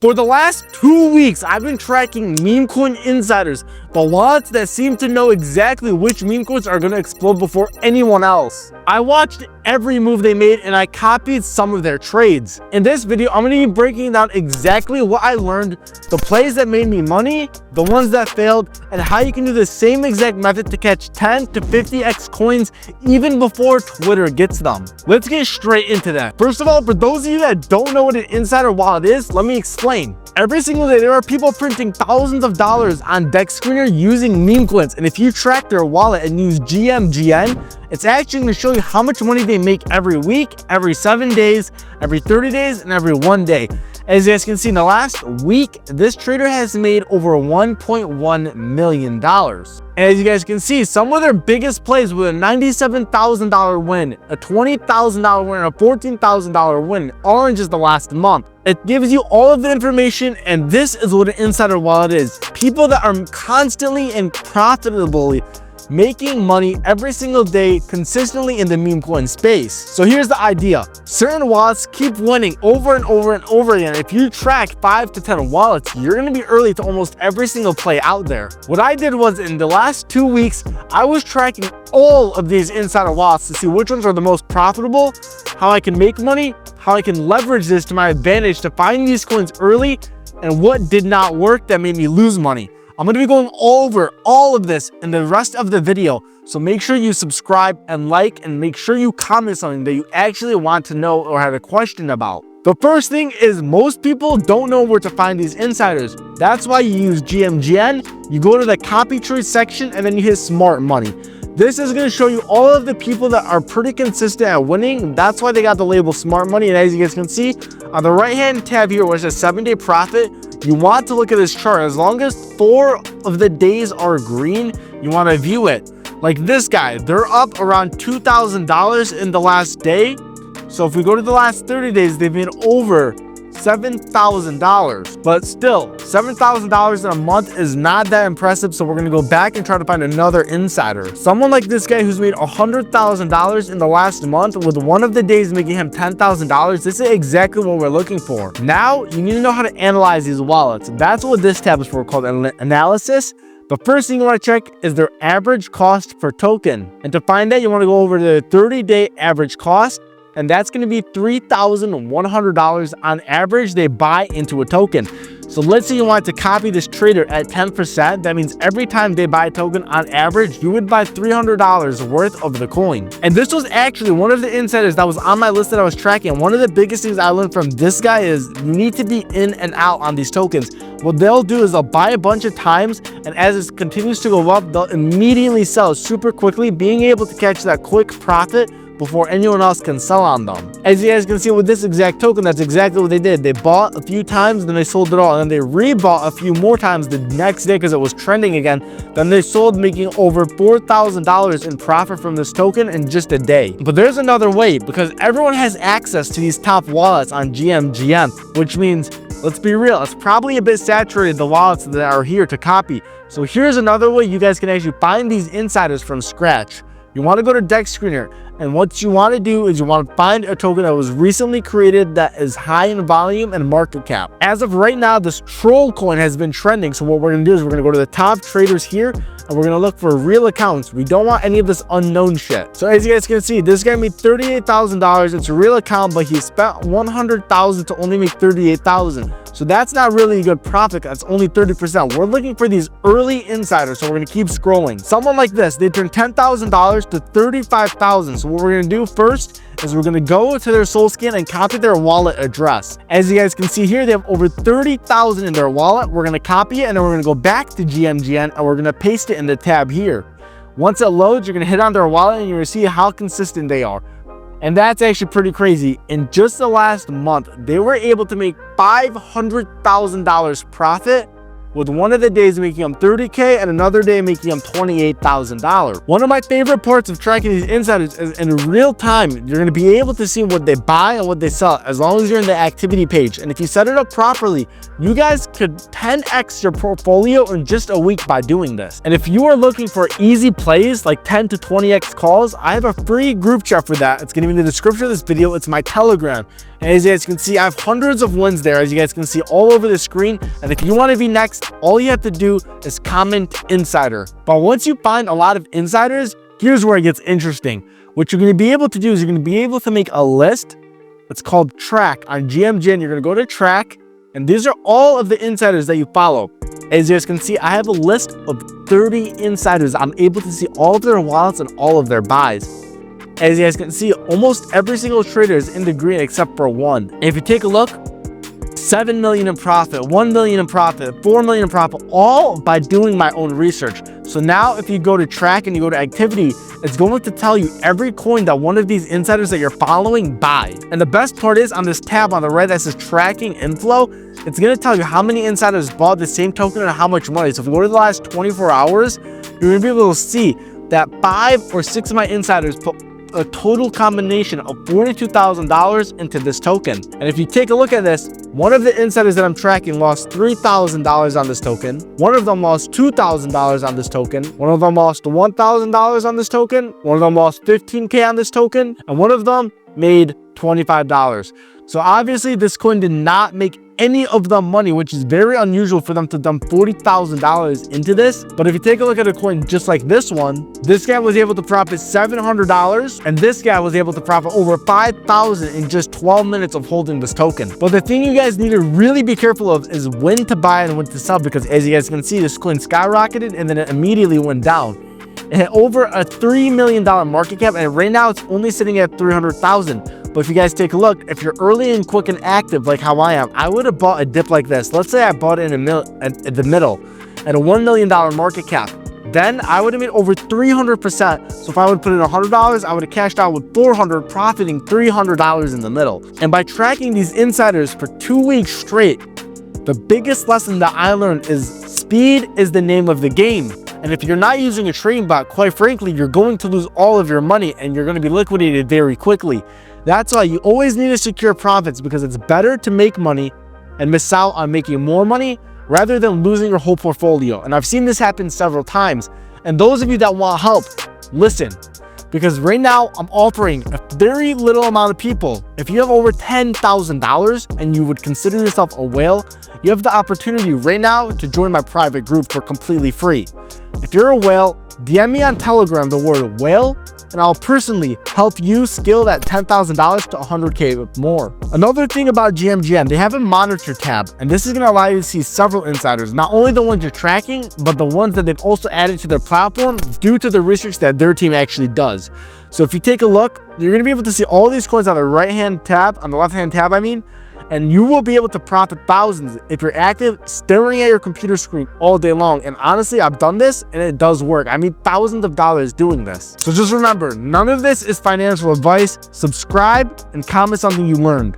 For the last 2 weeks, I've been tracking meme coin insiders, the wallets that seem to know exactly which meme coins are going to explode before anyone else. I watched every move they made and I copied some of their trades. In this video, I'm going to be breaking down exactly what I learned, the plays that made me money, the ones that failed, and how you can do the same exact method to catch 10 to 50x coins even before Twitter gets them. Let's get straight into that. First of all, for those of you that don't know what an insider wallet is, let me explain. Every single day, there are people printing thousands of dollars on Dexscreener using meme coins. And if you track their wallet and use GMGN, it's actually going to show you how much money they make every week, every 7 days, every 30 days, and every 1 day. As you guys can see, in the last week, this trader has made over $1.1 million. And as you guys can see, some of their biggest plays with a $97,000 win, a $20,000 win, and a $14,000 win, all in just the last month. It gives you all of the information, and this is what an insider wallet is. People that are constantly and profitably making money every single day consistently in the meme coin space. So here's the idea. Certain wallets keep winning over and over and over again. If you track 5 to 10 wallets, you're going to be early to almost every single play out there. What I did was, in the last 2 weeks, I was tracking all of these insider wallets to see which ones are the most profitable, how I can make money, how I can leverage this to my advantage to find these coins early, and what did not work that made me lose money. I'm going to be going over all of this in the rest of the video, so make sure you subscribe and like, and make sure you comment something that you actually want to know or have a question about. The first thing is, most people don't know where to find these insiders. That's why you use GMGN. You go to the copy trade section and then you hit smart money. This is going to show you all of the people that are pretty consistent at winning. That's why they got the label smart money. And as you guys can see on the right hand tab here, where it says 7-day profit, you want to look at this chart. As long as 4 of the days are green, you want to view it. Like this guy, they're up around $2,000 in the last day. So if we go to the last 30 days, they've made over $7,000. But still, $7,000 in a month is not that impressive. So we're going to go back and try to find another insider. Someone like this guy who's made $100,000 in the last month, with one of the days making him $10,000. This is exactly what we're looking for. Now, you need to know how to analyze these wallets. That's what this tab is for, called analysis. The first thing you want to check is their average cost per token. And to find that, you want to go over the 30-day average cost. And that's going to be $3,100 on average they buy into a token. So let's say you want to copy this trader at 10%. That means every time they buy a token, on average, you would buy $300 worth of the coin. And this was actually one of the insiders that was on my list that I was tracking. One of the biggest things I learned from this guy is you need to be in and out on these tokens. What they'll do is they'll buy a bunch of times, and as it continues to go up, they'll immediately sell super quickly, being able to catch that quick profit before anyone else can sell on them. As you guys can see with this exact token, that's exactly what they did. They bought a few times, then they sold it all, and then they rebought a few more times the next day because it was trending again. Then they sold, making over $4,000 in profit from this token in just a day. But there's another way, because everyone has access to these top wallets on GMGN, which means, let's be real, it's probably a bit saturated, the wallets that are here to copy. So here's another way you guys can actually find these insiders from scratch. You want to go to Dexscreener, and what you want to do is you want to find a token that was recently created that is high in volume and market cap. As of right now, this troll coin has been trending. So what we're going to do is we're going to go to the top traders here, and we're going to look for real accounts. We don't want any of this unknown shit. So as you guys can see, this guy made $38,000. It's a real account, but he spent $100,000 to only make $38,000. So that's not really a good profit. That's only 30%. We're looking for these early insiders, so we're going to keep scrolling. Someone like this, they turned $10,000 to $35,000. So what we're going to do first is we're going to go to their Solscan and copy their wallet address. As you guys can see here, they have over 30,000 in their wallet. We're going to copy it, and then we're going to go back to GMGN, and we're going to paste it in the tab here. Once it loads, you're going to hit on their wallet, and you're going to see how consistent they are. And that's actually pretty crazy. In just the last month, they were able to make $500,000 profit, with one of the days making them $30K and another day making them $28,000. One of my favorite parts of tracking these insiders is in real time, you're going to be able to see what they buy and what they sell, as long as you're in the activity page. And if you set it up properly, you guys could 10x your portfolio in just a week by doing this. And if you are looking for easy plays like 10 to 20x calls, I have a free group chat for that. It's going to be in the description of this video. It's my Telegram. And as you guys can see, I have hundreds of wins there, as you guys can see all over the screen. And if you want to be next, all you have to do is comment insider. But once you find a lot of insiders, here's where it gets interesting. What you're going to be able to do is you're going to be able to make a list. It's called track on GMGN. You're going to go to track, and these are all of the insiders that you follow. As you guys can see, I have a list of 30 insiders. I'm able to see all of their wallets and all of their buys. As you guys can see, almost every single trader is in the green except for one. And if you take a look, 7 million in profit, 1 million in profit, 4 million in profit, all by doing my own research. So now if you go to track and you go to activity, it's going to tell you every coin that one of these insiders that you're following buy. And the best part is on this tab on the right that says tracking inflow, it's going to tell you how many insiders bought the same token and how much money. So if you go to the last 24 hours, you're going to be able to see that 5 or 6 of my insiders put a total combination of $42,000 into this token. And if you take a look at this, one of the insiders that I'm tracking lost $3,000 on this token. One of them lost $2,000 on this token. One of them lost $1,000 on this token. One of them lost $15K on this token. And one of them made $25. So obviously this coin did not make any of the money, which is very unusual for them to dump $40,000 into this. But if you take a look at a coin just like this one, this guy was able to profit $700, and this guy was able to profit over $5,000 in just 12 minutes of holding this token. But the thing you guys need to really be careful of is when to buy and when to sell, because as you guys can see, this coin skyrocketed and then it immediately went down. It had over a $3 million market cap, and right now it's only sitting at 300,000. But if you guys take a look, if you're early and quick and active like how I am, I would have bought a dip like this. Let's say I bought it in the middle at a $1 million market cap. Then I would have made over 300%. So if I would put in $100, I would have cashed out with $400, profiting $300 in the middle. And by tracking these insiders for 2 weeks straight, the biggest lesson that I learned is speed is the name of the game. And if you're not using a trading bot, quite frankly, you're going to lose all of your money and you're going to be liquidated very quickly. That's why you always need to secure profits, because it's better to make money and miss out on making more money rather than losing your whole portfolio. And I've seen this happen several times. And those of you that want help, listen, because right now I'm offering a very little amount of people. If you have over $10,000 and you would consider yourself a whale, you have the opportunity right now to join my private group for completely free. If you're a whale, DM me on Telegram the word whale, and I'll personally help you scale that $10,000 to $100K more. Another thing about GMGN, they have a monitor tab, and this is going to allow you to see several insiders, not only the ones you're tracking, but the ones that they've also added to their platform due to the research that their team actually does. So if you take a look, you're going to be able to see all these coins on the right-hand tab, on the left-hand tab, and you will be able to profit thousands if you're active staring at your computer screen all day long. And honestly, I've done this and it does work. I mean, thousands of dollars doing this. So just remember, none of this is financial advice. Subscribe and comment something you learned.